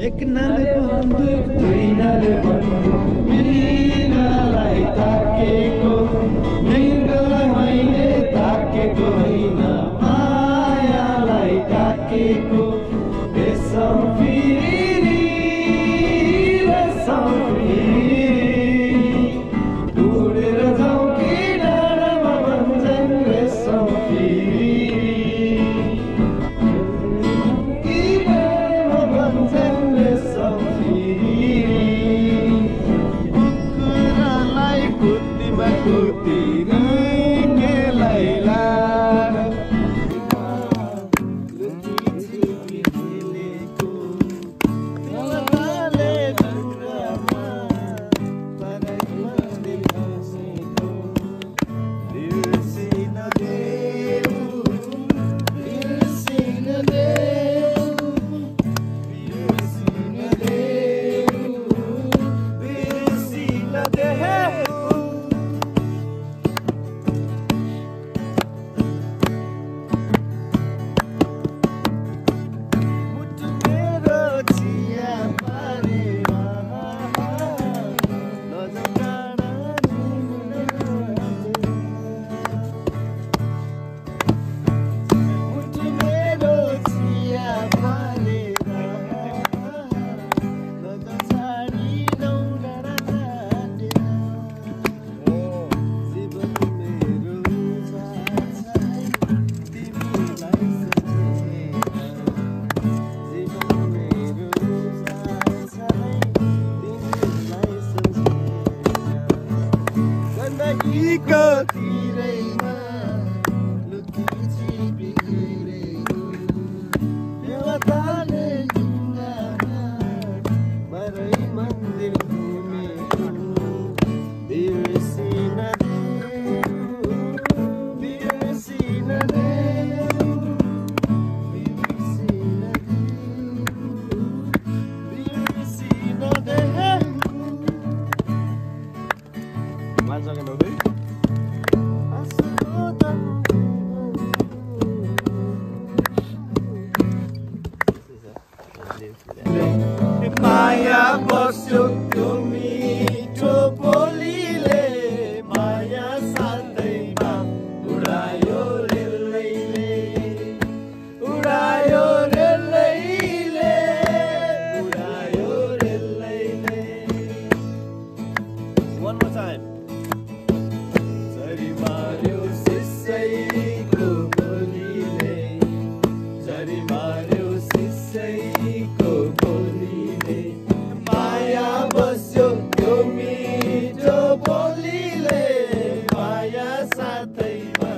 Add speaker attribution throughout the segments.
Speaker 1: एक नाले बन्दुक दुई नाले बन्दुक मृगलाई ताकेको मृगलाई मैले ताकेको होइन मायालाई ताकेको रेशम फेरि उडेर जाउँ कि डाँडामा भन्छन् रेशम फेरि माया बस्यो त्यो मिठो बोलीले माया साथैमा उडायो रेलैले उडायो रेलैले उडायो रेलैले One more time झरी मार्यो सिसैको गोलीले झरी मार्यो सिसैको गोलीले माया बस्यो त्यो मिठो बोलीले माया साथैमा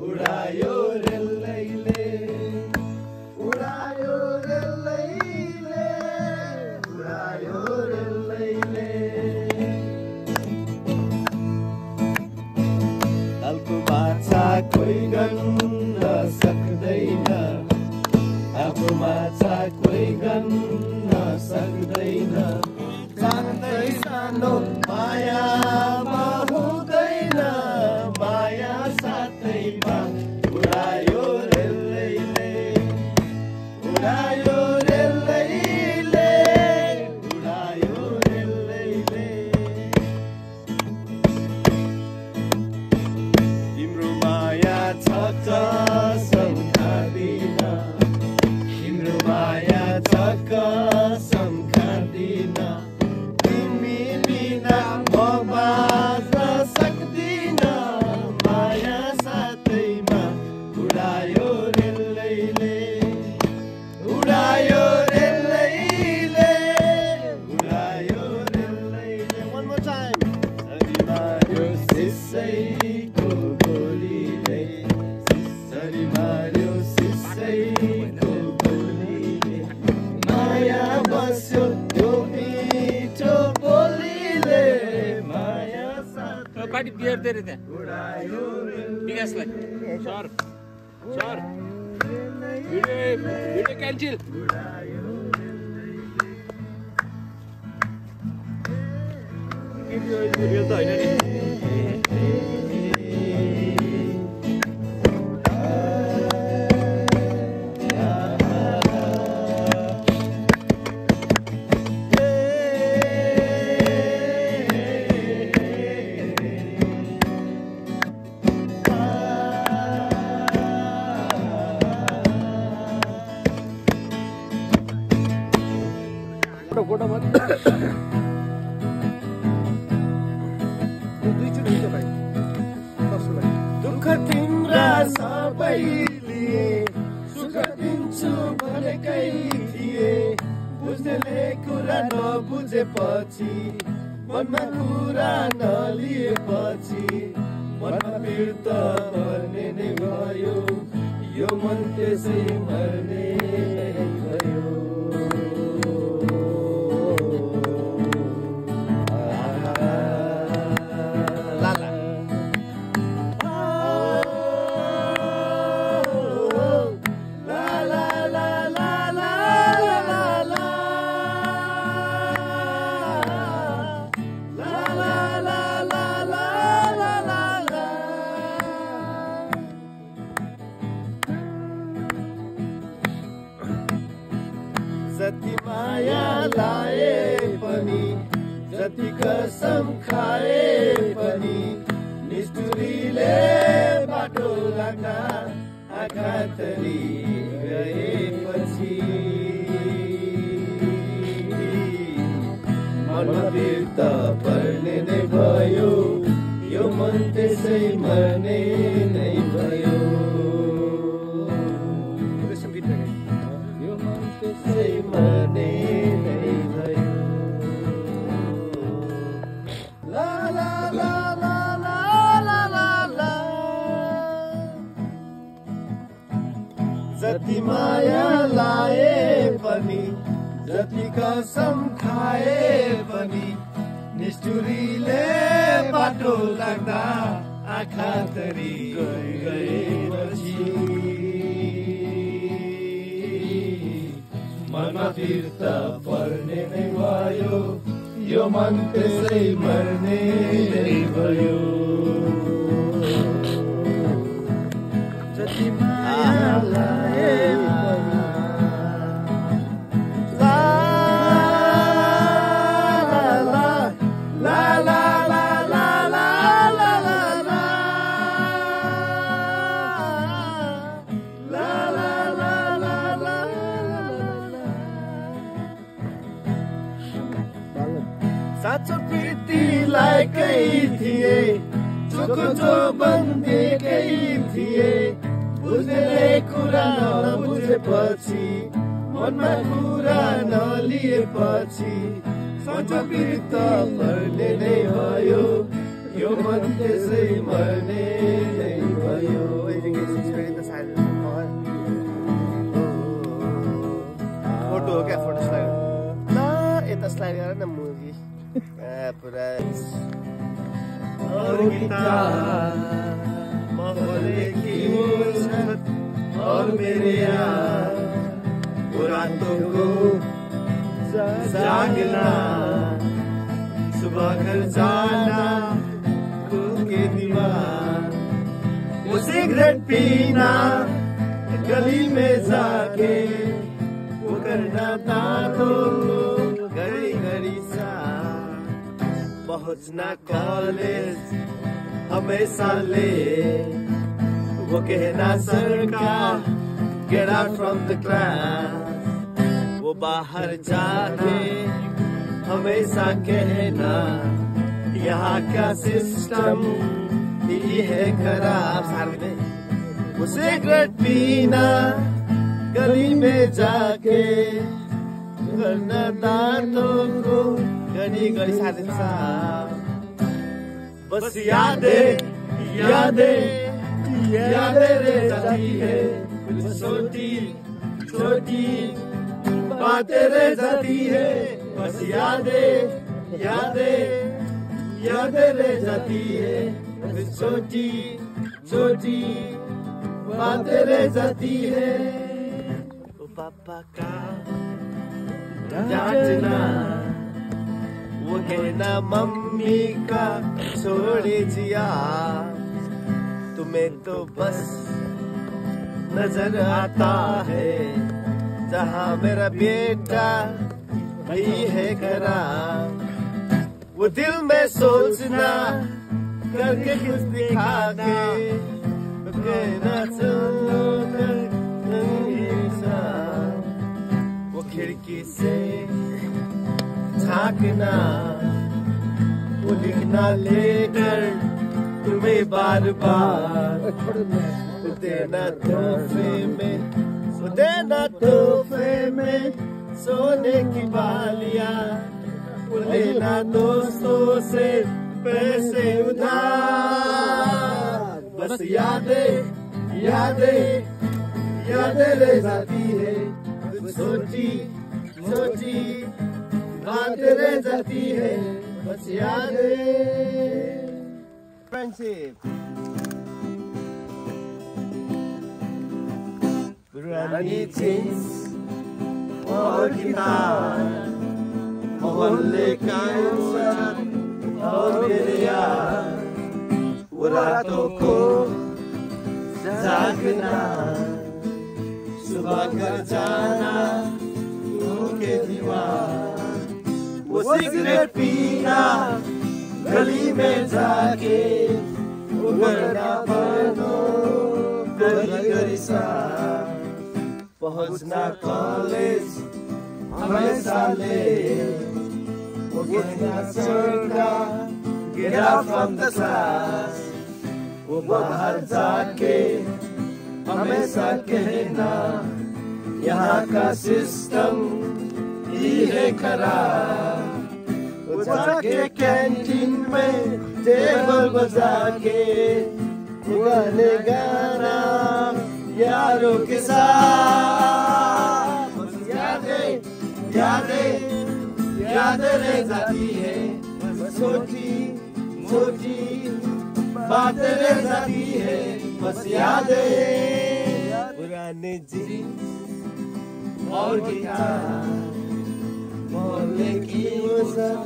Speaker 1: उडायो रेलैले उडायो रेलैले उडायो रेलैले तालको माछा कोही गन्न सक्दैन आफू माछा कोही गन्न सक्दैन सानै सानो मायामा हुँदैन माया साथैमा उडायो रेलैले उडायो रेलैले उडायो रेलैले तिम्रो माया छ कसम खाँदिन तिम्रो माया छ कसम खाँदिन तिमी बिना म बाँच्न सक्दिन माया साथैमा उडायो रेलैले उडायो रेलैले उडायो रेलैले One more time झरी मार्यो सिसैको गोलीले झरी मार्यो सिसैको गोलीले माया बस्यो त्यो मिठो बोलीले माया साथैमा
Speaker 2: पार्टी बियर दे रहे थे
Speaker 1: उडायो
Speaker 2: विकासलाई सर सर भिडियो क्यान्सल यो त होइन नि
Speaker 1: गोटा भरि दुईचोटि हुन्छ भाइ कसलाई दुःख तिम्रा सबै लिए सुख दिन्छु भनेकै थिए बुझ्नेले कुरा नबुझेपछि मनमा कुरा नलिएपछि मनमा पीड त मर्ने नै भयो यो मन त्यसै मर्ने भयो जति माया लाए पनि जति कसम खाए पनि निष्ठुरीले बाटो लाग्दा आँखा तरी गएपछि मनमा पीड त पर्ने नै भयो यो मन त्यसै मर्ने नै भयो त्यसै मर्ने नै भयो ला ला ला ला ला ला ला ला जति माया लाए पनि जति कसम खाए पनि निष्ठुरीले बाटो लाग्दा आँखा तरी गएपछि मनमा पीड त पर्ने नै भयो यो मन त्यसै मर्ने नै भयो जति माया लाए साँचो प्रीतिलाइकै थिए चोखो जो बन्देकै थिए बुझ्नेले कुरा नबुझेपछि मनमा कुरा नलिएपछि साँचो प्रीति त मर्ने नै भयो यो मन त्यसै मर्ने नै भयो फोटो हो क्या फोटो स्लाइड ल यता स्लाइड गर न मुभी पुरा और मोहल्ले की छत और मेरे यार रातों को जागना सुबह घर जाना के दीवार वो सिगरेट पीना गली में जाके वो करना दांतों घड़ी घड़ी सा पहुंचना कॉलेज हमेशा ले वो कहना सर का get out from the class वो बाहर जाके हमेशा कहना यहाँ का सिस्टम ये है खराब सामने वो सिगरेट पीना गली में जाके करना दांतों को गली गली साथ बस यादें यादें यादें रह जाती है छोटी छोटी बातें रह जाती है बस यादें यादें यादें रह जाती है छोटी छोटी बातें रह जाती है वो पापा का डांटना वो कहना मम्मी का छोड़े जिया तुम्हें तो बस नजर आता है जहाँ मेरा बेटा भी है खरा वो दिल में सोचना करके कुछ दिखा के कहना चलो वो खिड़की से झांकना, वो लिखना लेकर तुम्हें बार बार, वो देना तोहफे में सोने की बालियां, वो लेना दोस्तों से पैसे उधार। बस यादें रह जाती है, सोची बातें रह जाती है, बस यादें। फ्रेंडशिप पुरानी जींस और गिटार, मोहल्ले की औरत और मेरे यार, वो रातों को जागना, सुबह घर जाना उनके दीवार, वो सिगरेट पीना गली में जाके, वो करना बनो गली सा, पहुंचना कॉलेज हमेशा लेट, वो कहना सरका get out from the class, वो बाहर जाके हमेशा कहना यहाँ का सिस्टम ही है खराब, वो जाके कैंटीन में टेबल बजा के गाने गाना यारों के साथ। यादें रह जाती है, छोटी बातें रह जाती है, बस यादें। पुराने जींस और गिटार, मोहल्ले की मौसम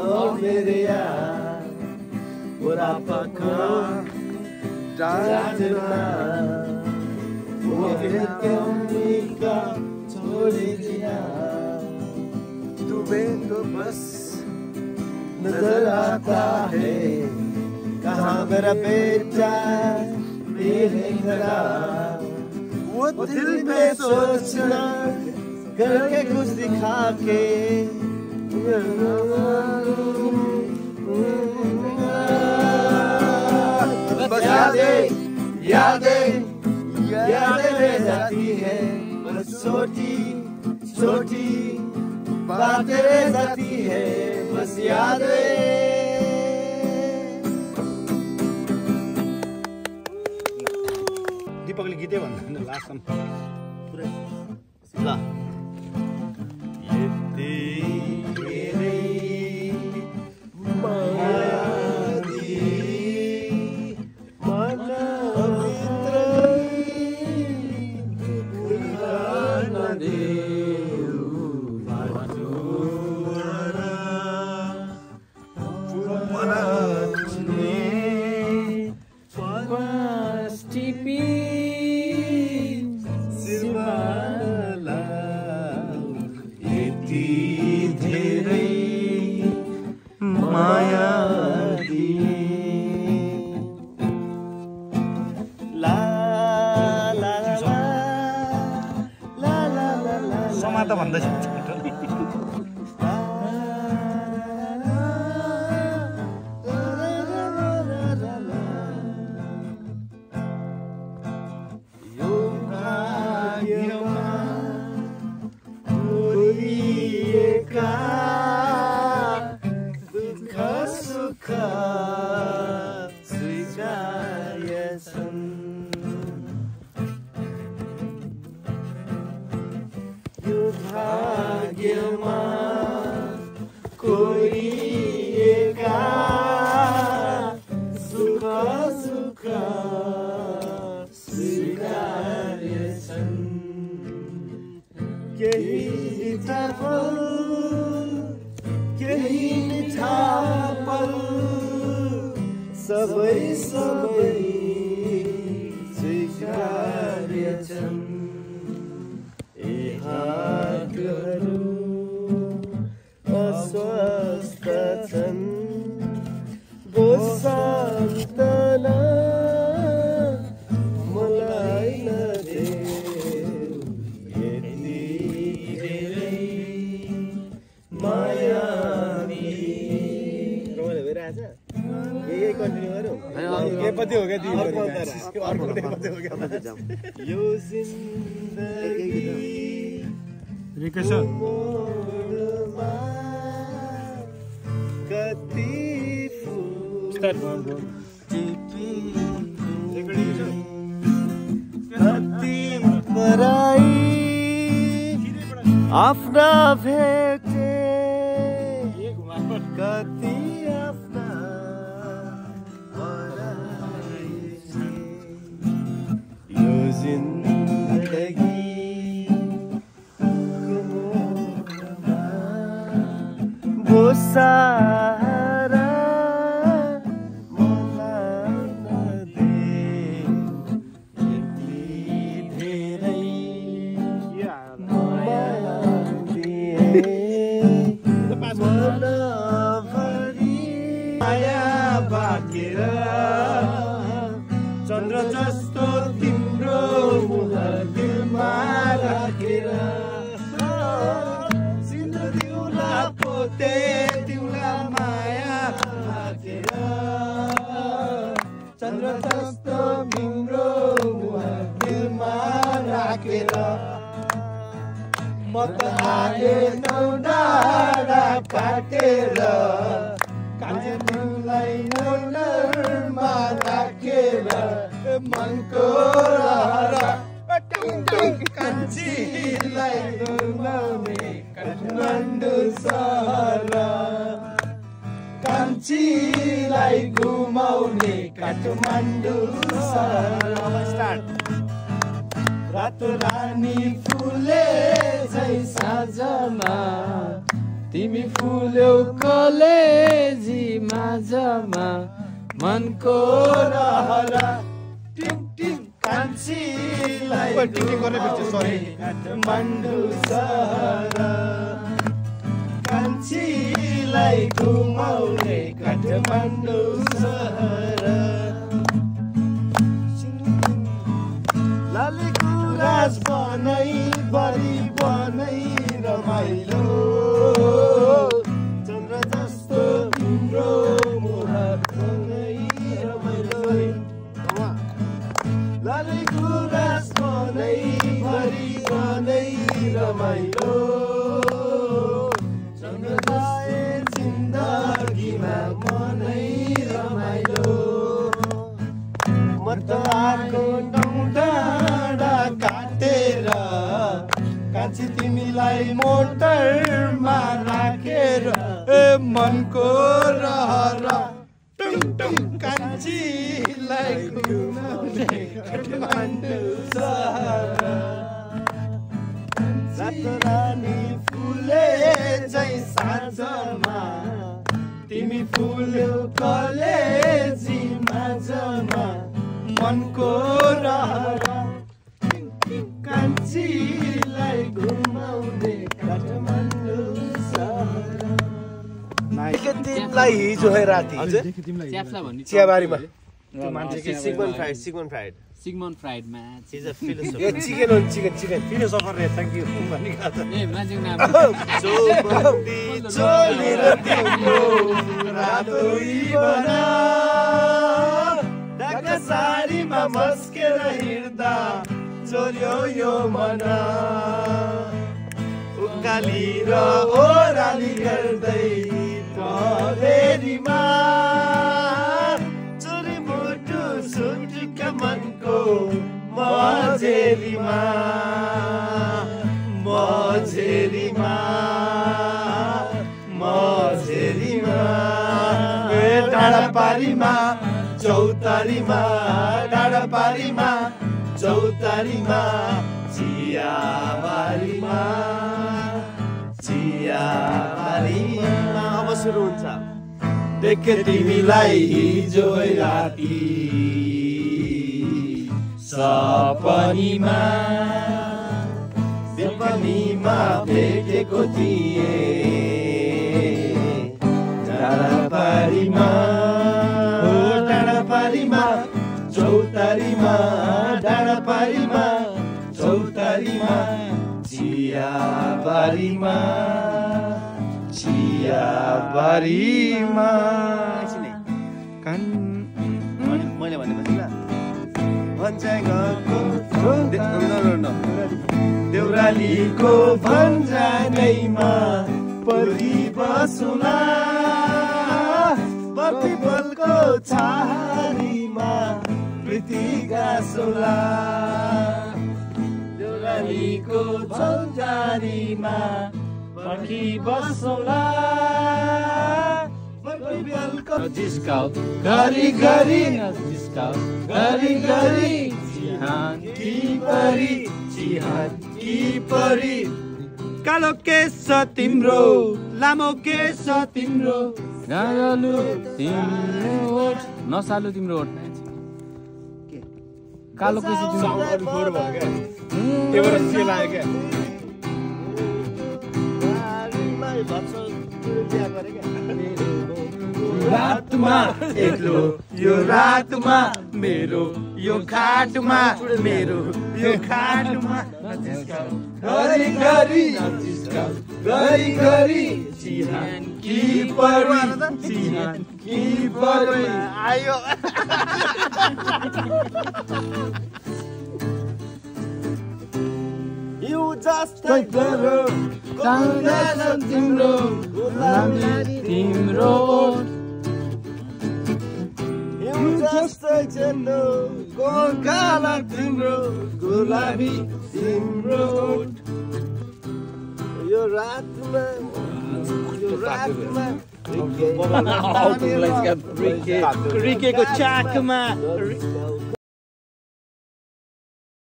Speaker 1: और मेरे यार, बुरा पका डालना, वो कहते उम्मीद का छोड़ दिया, तुम्हें तो बस नजर आता है, कहाँ मेरा बेटा मेरे घरा, वो दिल में सोचना करके कुछ दिखा के, बस यादें रह जाती है, बस छोटी बातें रह जाती है, बस यादें।
Speaker 3: दीपकले गीतै भन्दैन लास्टसम्म पुरै ल। समाता भन्दैछ
Speaker 1: My मायावी
Speaker 3: रमाइलो भइरहेछ यही कन्टिन्यू गरौँ
Speaker 1: कति हो क्या
Speaker 3: यो जिन्दगी मोडमा कति फुल कति पराई आफ्ना भेटे कति आफ्ना पराई यो जिन्दगी वो सारा मलाई नदे यति धेरै माया दिए मनभरि माया बाँकेर चन्द्र जस्तो तिम्रो मुहार दिलमा राखेर पोते तिउला माया राखेर चन्द्र जस्तो तिम्रो मुहार दिलमा राखेर म त आए नौ डाँडा काटेर कान्छे तिमीलाई नौरमा राखेर मनको रहर कान्छीलाई डुलाउने काठमाडौँ सहर कान्छीलाई घुमाउने काठमाडौँ सहर रातो रानी फुले झै साँझमा तिमी फुल्यौ कलेजी माझमा मनको रहर टिङ टिङ कान्छीलाई काठमाडौँ सहर कान्छीलाई घुमाउने काठमाडौँ सहर लाली गुराँस बनाई बरी बनाई रमाइलो चन्द्र जस्तो तिम्रो मुहार बनाई रमाइलो लाली गुराँस बनाई बरी बनाई रमाइलो चन्द्रदाए जिन्दगीमा मनै रमाइलो म त आएको डाँडा काटेर कान्छी तिमीलाई मोटरमा राखेर मनको रहर टुङ टुङ कान्छीलाई घुमाउने काठमाडौँ सहर रातो रानी फुले झै साँझमा तिमी फुल्यौ कलेजी माझमा मनको रहर कान्छीलाई घुमाउने काठमाडौँ सहर तिमीलाई हिजो है राति चियाबारीमा Sigmund Freud
Speaker 2: match.
Speaker 3: He's a philosopher. Yeah, chicken. Philosopher, thank you.
Speaker 2: Hey, magic name.
Speaker 1: चौतारीमा चियाबारीमा
Speaker 3: अब सुरु हुन्छ
Speaker 1: देखे तिमीलाई हिजो राति सपनीमा भेटेको थिए डाँडापारीमा चौतारीमा चियाबारीमा चियाबारीमा
Speaker 3: मैले भनेपछि ल
Speaker 1: देउरालीको भन्जानैमा परि बसुला प्रतिफलको छारीमा प्रीति गासुला देउरालीको भन्जारीमा पर्खी बसौला प्रतिफलको जिस्काऊ घरी घरी जिस्काऊ घरी घरी चिहान की परी कालो केस तिम्रो लामो केस तिम्रो गालु तिम्रो ओठ नसालु तिम्रो ओठ कालो केस तिम्रो रातमा एक्लो यो रातमा मेरो यो खाटमा मेरो यो खाटमा घरी घरी घरी घरी चिहान की परी आयो You just like the तिम्रो तिम्रो You just like the गोर्खाला तिम्रो गुलाबी तिम्रो यो रातमा रिकेको चाकमा